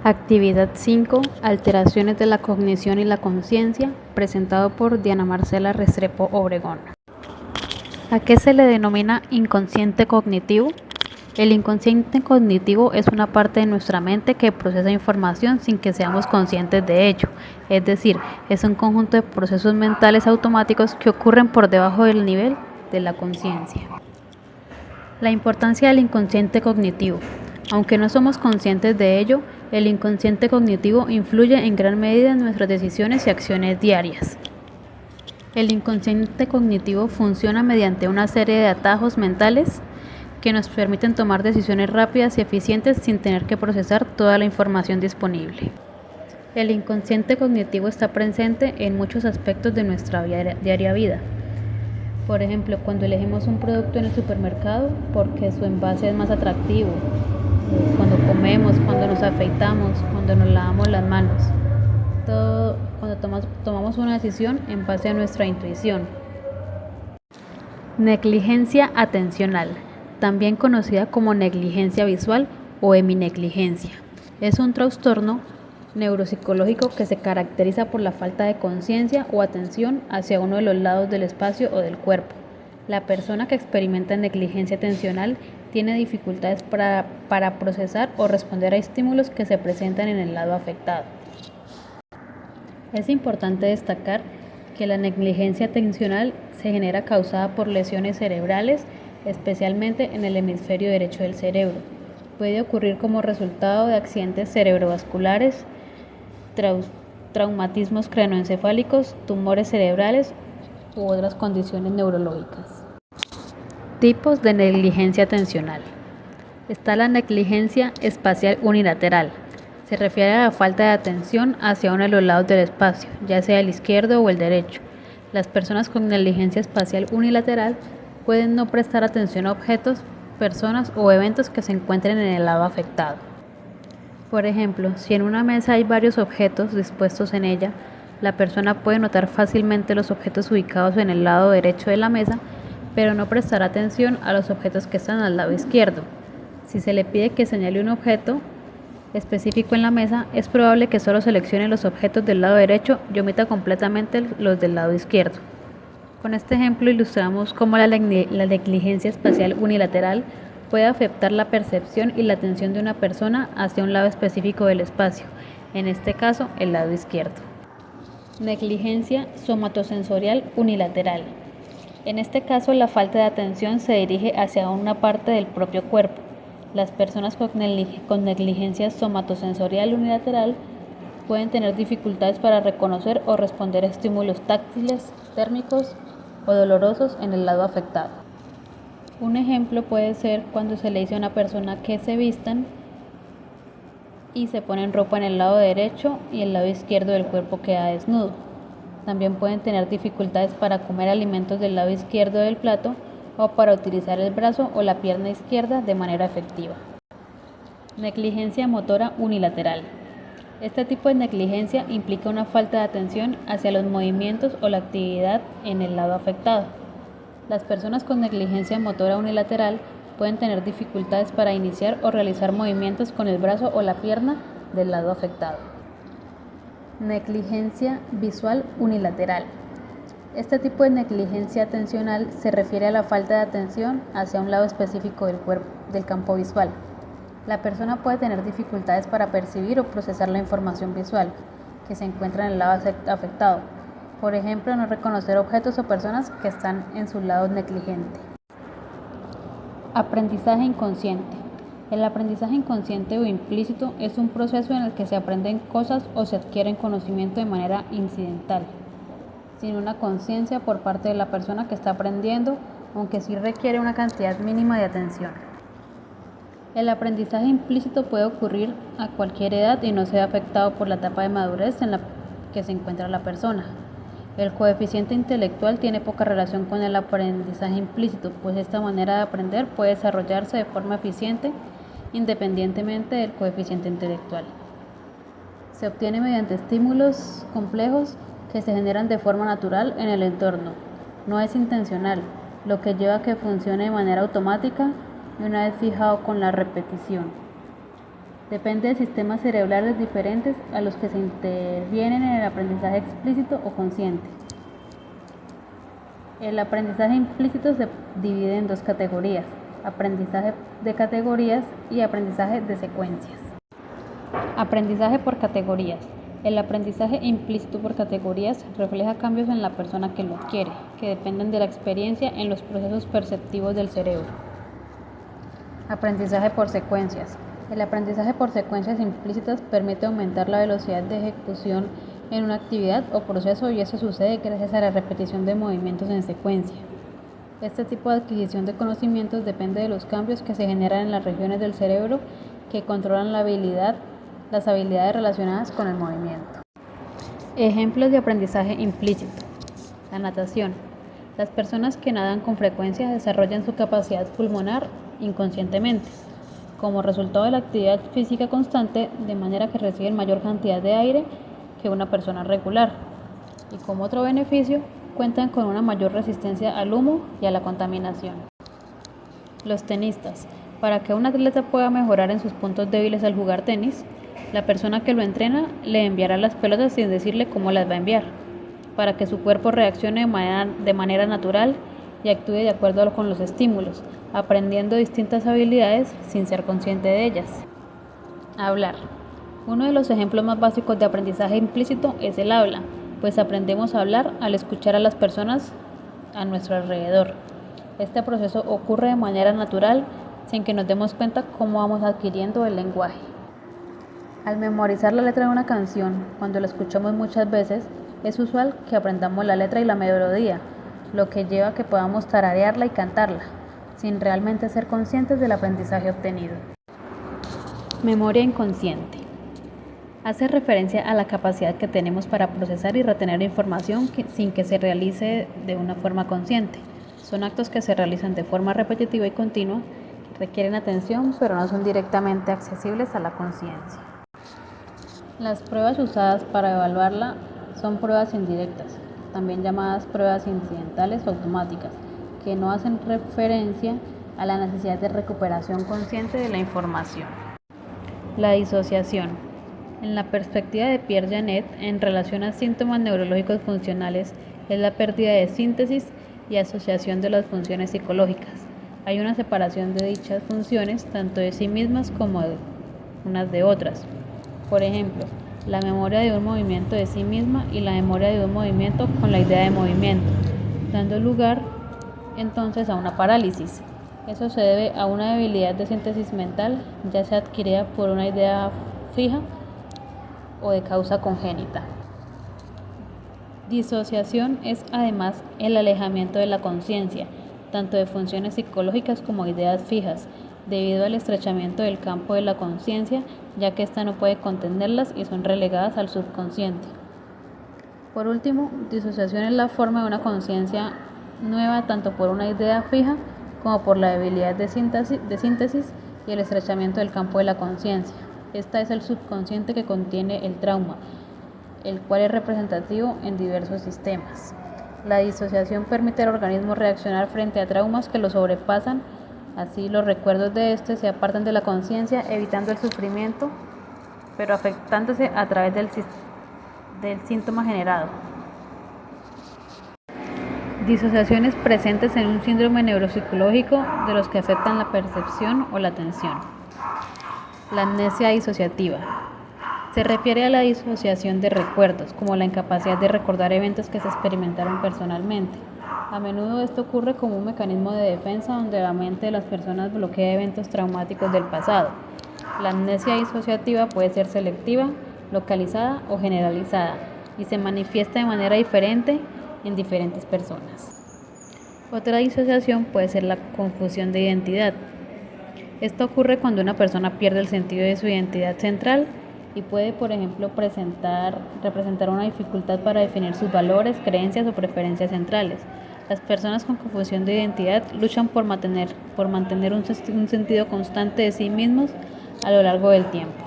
Actividad 5. Alteraciones de la cognición y la conciencia, presentado por Diana Marcela Restrepo Obregón. ¿A qué se le denomina inconsciente cognitivo? El inconsciente cognitivo es una parte de nuestra mente que procesa información sin que seamos conscientes de ello, es decir, es un conjunto de procesos mentales automáticos que ocurren por debajo del nivel de la conciencia. La importancia del inconsciente cognitivo. Aunque no somos conscientes de ello, el inconsciente cognitivo influye en gran medida en nuestras decisiones y acciones diarias. El inconsciente cognitivo funciona mediante una serie de atajos mentales que nos permiten tomar decisiones rápidas y eficientes sin tener que procesar toda la información disponible. El inconsciente cognitivo está presente en muchos aspectos de nuestra diaria vida. Por ejemplo, cuando elegimos un producto en el supermercado porque su envase es más atractivo, cuando comemos, cuando nos afeitamos, cuando nos lavamos las manos. Todo cuando tomamos una decisión en base a nuestra intuición. Negligencia atencional, también conocida como negligencia visual o heminegligencia. Es un trastorno neuropsicológico que se caracteriza por la falta de conciencia o atención hacia uno de los lados del espacio o del cuerpo. La persona que experimenta negligencia atencional tiene dificultades para procesar o responder a estímulos que se presentan en el lado afectado. Es importante destacar que la negligencia atencional se genera causada por lesiones cerebrales, especialmente en el hemisferio derecho del cerebro. Puede ocurrir como resultado de accidentes cerebrovasculares, traumatismos craneoencefálicos, tumores cerebrales u otras condiciones neurológicas. Tipos de negligencia atencional. Está la negligencia espacial unilateral. Se refiere a la falta de atención hacia uno de los lados del espacio, ya sea el izquierdo o el derecho. Las personas con negligencia espacial unilateral pueden no prestar atención a objetos, personas o eventos que se encuentren en el lado afectado. Por ejemplo, si en una mesa hay varios objetos dispuestos en ella, la persona puede notar fácilmente los objetos ubicados en el lado derecho de la mesa, pero no prestar atención a los objetos que están al lado izquierdo. Si se le pide que señale un objeto específico en la mesa, es probable que solo seleccione los objetos del lado derecho y omita completamente los del lado izquierdo. Con este ejemplo ilustramos cómo la negligencia espacial unilateral puede afectar la percepción y la atención de una persona hacia un lado específico del espacio, en este caso el lado izquierdo. Negligencia somatosensorial unilateral. En este caso, la falta de atención se dirige hacia una parte del propio cuerpo. Las personas con negligencia somatosensorial unilateral pueden tener dificultades para reconocer o responder a estímulos táctiles, térmicos o dolorosos en el lado afectado. Un ejemplo puede ser cuando se le dice a una persona que se vistan y se ponen ropa en el lado derecho y el lado izquierdo del cuerpo queda desnudo. También pueden tener dificultades para comer alimentos del lado izquierdo del plato o para utilizar el brazo o la pierna izquierda de manera efectiva. Negligencia motora unilateral. Este tipo de negligencia implica una falta de atención hacia los movimientos o la actividad en el lado afectado. Las personas con negligencia motora unilateral pueden tener dificultades para iniciar o realizar movimientos con el brazo o la pierna del lado afectado. Negligencia visual unilateral. Este tipo de negligencia atencional se refiere a la falta de atención hacia un lado específico del cuerpo, del campo visual. La persona puede tener dificultades para percibir o procesar la información visual que se encuentra en el lado afectado. Por ejemplo, no reconocer objetos o personas que están en su lado negligente. Aprendizaje inconsciente. El aprendizaje inconsciente o implícito es un proceso en el que se aprenden cosas o se adquieren conocimiento de manera incidental, sin una conciencia por parte de la persona que está aprendiendo, aunque sí requiere una cantidad mínima de atención. El aprendizaje implícito puede ocurrir a cualquier edad y no se ve afectado por la etapa de madurez en la que se encuentra la persona. El coeficiente intelectual tiene poca relación con el aprendizaje implícito, pues esta manera de aprender puede desarrollarse de forma eficiente independientemente del coeficiente intelectual. Se obtiene mediante estímulos complejos que se generan de forma natural en el entorno. No es intencional, lo que lleva a que funcione de manera automática y una vez fijado con la repetición. Depende de sistemas cerebrales diferentes a los que se intervienen en el aprendizaje explícito o consciente. El aprendizaje implícito se divide en dos categorías: aprendizaje de categorías y aprendizaje de secuencias. Aprendizaje por categorías. El aprendizaje implícito por categorías refleja cambios en la persona que lo adquiere, que dependen de la experiencia en los procesos perceptivos del cerebro. Aprendizaje por secuencias. El aprendizaje por secuencias implícitas permite aumentar la velocidad de ejecución en una actividad o proceso, y eso sucede gracias a la repetición de movimientos en secuencia. Este tipo de adquisición de conocimientos depende de los cambios que se generan en las regiones del cerebro que controlan las habilidades relacionadas con el movimiento. Ejemplos de aprendizaje implícito. La natación. Las personas que nadan con frecuencia desarrollan su capacidad pulmonar inconscientemente, como resultado de la actividad física constante, de manera que reciben mayor cantidad de aire que una persona regular. Y como otro beneficio, cuentan con una mayor resistencia al humo y a la contaminación. Los tenistas. Para que un atleta pueda mejorar en sus puntos débiles al jugar tenis, la persona que lo entrena le enviará las pelotas sin decirle cómo las va a enviar, para que su cuerpo reaccione de manera natural y actúe de acuerdo con los estímulos, aprendiendo distintas habilidades sin ser consciente de ellas. Hablar. Uno de los ejemplos más básicos de aprendizaje implícito es el habla, pues aprendemos a hablar al escuchar a las personas a nuestro alrededor. Este proceso ocurre de manera natural sin que nos demos cuenta cómo vamos adquiriendo el lenguaje. Al memorizar la letra de una canción, cuando la escuchamos muchas veces, es usual que aprendamos la letra y la melodía, lo que lleva a que podamos tararearla y cantarla, sin realmente ser conscientes del aprendizaje obtenido. Memoria inconsciente. Hace referencia a la capacidad que tenemos para procesar y retener información sin que se realice de una forma consciente. Son actos que se realizan de forma repetitiva y continua, que requieren atención, pero no son directamente accesibles a la conciencia. Las pruebas usadas para evaluarla son pruebas indirectas, también llamadas pruebas incidentales o automáticas, que no hacen referencia a la necesidad de recuperación consciente de la información. La disociación. En la perspectiva de Pierre Janet, en relación a síntomas neurológicos funcionales, es la pérdida de síntesis y asociación de las funciones psicológicas. Hay una separación de dichas funciones, tanto de sí mismas como de unas de otras. Por ejemplo, la memoria de un movimiento de sí misma y la memoria de un movimiento con la idea de movimiento, dando lugar entonces a una parálisis. Eso se debe a una debilidad de síntesis mental, ya sea adquirida por una idea fija o de causa congénita. Disociación es además el alejamiento de la conciencia, tanto de funciones psicológicas como ideas fijas, debido al estrechamiento del campo de la conciencia, ya que ésta no puede contenerlas y son relegadas al subconsciente. Por último, disociación es la forma de una conciencia nueva tanto por una idea fija como por la debilidad de síntesis y el estrechamiento del campo de la conciencia. Esta es el subconsciente que contiene el trauma, el cual es representativo en diversos sistemas. La disociación permite al organismo reaccionar frente a traumas que lo sobrepasan. Así, los recuerdos de este se apartan de la conciencia, evitando el sufrimiento, pero afectándose a través del síntoma generado. Disociaciones presentes en un síndrome neuropsicológico de los que afectan la percepción o la atención. La amnesia disociativa. Se refiere a la disociación de recuerdos, como la incapacidad de recordar eventos que se experimentaron personalmente. A menudo esto ocurre como un mecanismo de defensa donde la mente de las personas bloquea eventos traumáticos del pasado. La amnesia disociativa puede ser selectiva, localizada o generalizada y se manifiesta de manera diferente en diferentes personas. Otra disociación puede ser la confusión de identidad. Esto ocurre cuando una persona pierde el sentido de su identidad central y puede, por ejemplo, representar una dificultad para definir sus valores, creencias o preferencias centrales. Las personas con confusión de identidad luchan por mantener un sentido constante de sí mismos a lo largo del tiempo.